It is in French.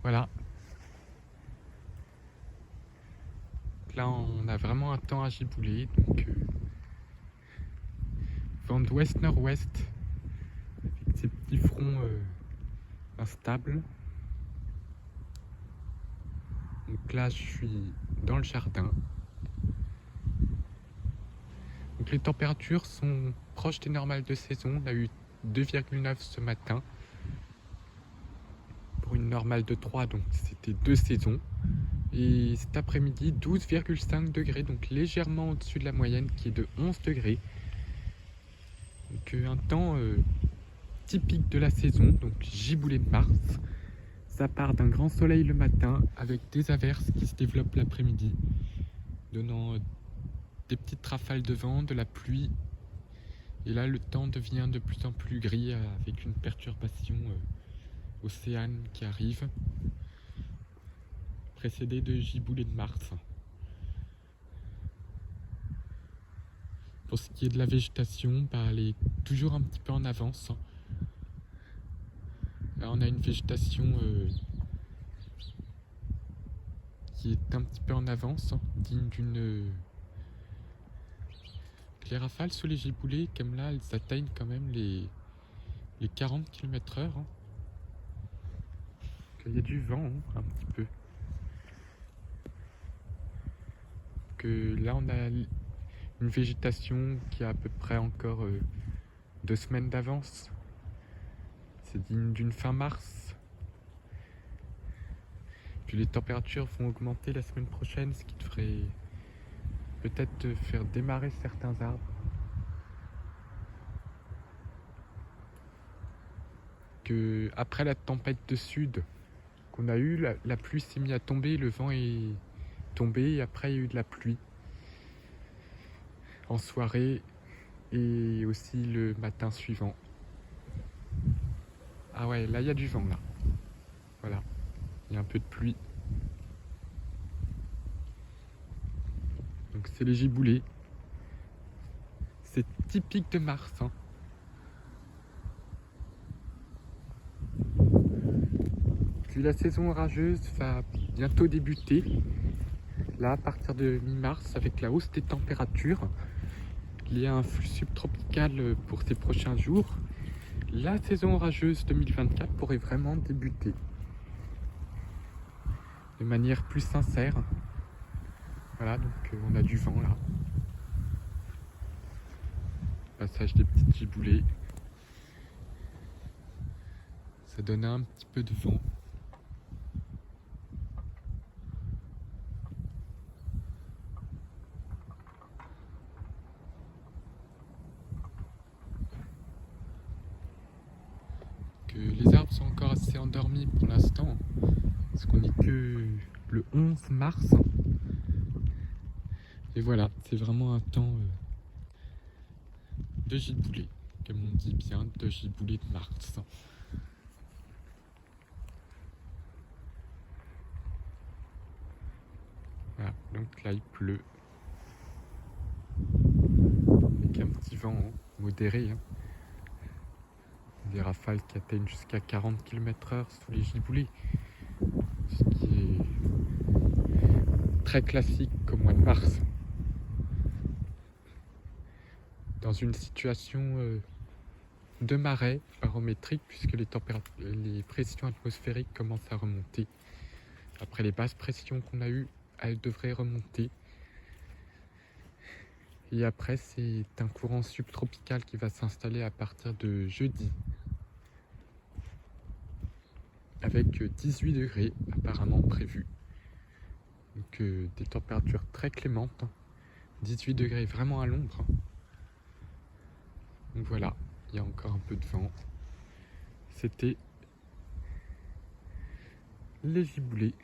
Voilà. Là, on a vraiment un temps à gibouler, donc vent d'ouest-nord-ouest, avec ces petits fronts instables. Donc là, je suis dans le jardin. Donc les températures sont proches des normales de saison. On a eu 2,9 ce matin pour une normale de 3, donc c'était 2 saisons. Et cet après-midi, 12,5 degrés, donc légèrement au-dessus de la moyenne qui est de 11 degrés. Donc un temps typique de la saison, donc giboulée de mars. Ça part d'un grand soleil le matin avec des averses qui se développent l'après-midi, donnant des petites rafales de vent, de la pluie. Et là, le temps devient de plus en plus gris avec une perturbation océane qui arrive, précédée de giboulée de mars. Pour ce qui est de la végétation, elle est toujours un petit peu en avance. Là, on a une végétation qui est un petit peu en avance, digne d'une... Les rafales sous les giboulées, comme là, elles atteignent quand même les 40 km/h. Il y a du vent, un petit peu. Que là, on a une végétation qui a à peu près encore 2 semaines d'avance. C'est digne d'une fin mars. Puis les températures vont augmenter la semaine prochaine, ce qui devrait peut-être faire démarrer certains arbres. Que après la tempête de sud qu'on a eue, la pluie s'est mise à tomber, le vent est tombé et après il y a eu de la pluie en soirée et aussi le matin suivant. Ah ouais, là il y a du vent là. Voilà, il y a un peu de pluie. Donc c'est les giboulées. C'est typique de mars. Puis la saison orageuse va bientôt débuter. Là, à partir de mi-mars, avec la hausse des températures, il y a un flux subtropical pour ces prochains jours. La saison orageuse 2024 pourrait vraiment débuter de manière plus sincère. Voilà, donc on a du vent là. Passage des petites giboulées. Ça donne un petit peu de vent. Que les arbres sont encore assez endormis pour l'instant, parce qu'on n'est que le 11 mars. Et voilà, c'est vraiment un temps de giboulée, comme on dit bien, de giboulée de mars. Voilà, donc là il pleut. Avec un petit vent modéré. Des rafales qui atteignent jusqu'à 40 km/h sous les giboulées. Ce qui est très classique au mois de mars. Dans une situation de marais barométrique, puisque les pressions atmosphériques commencent à remonter. Après les basses pressions qu'on a eues, elles devraient remonter. Et après, c'est un courant subtropical qui va s'installer à partir de jeudi. Avec 18 degrés apparemment prévus. Donc des températures très clémentes. 18 degrés vraiment à l'ombre. Donc voilà, il y a encore un peu de vent. C'était les giboulées.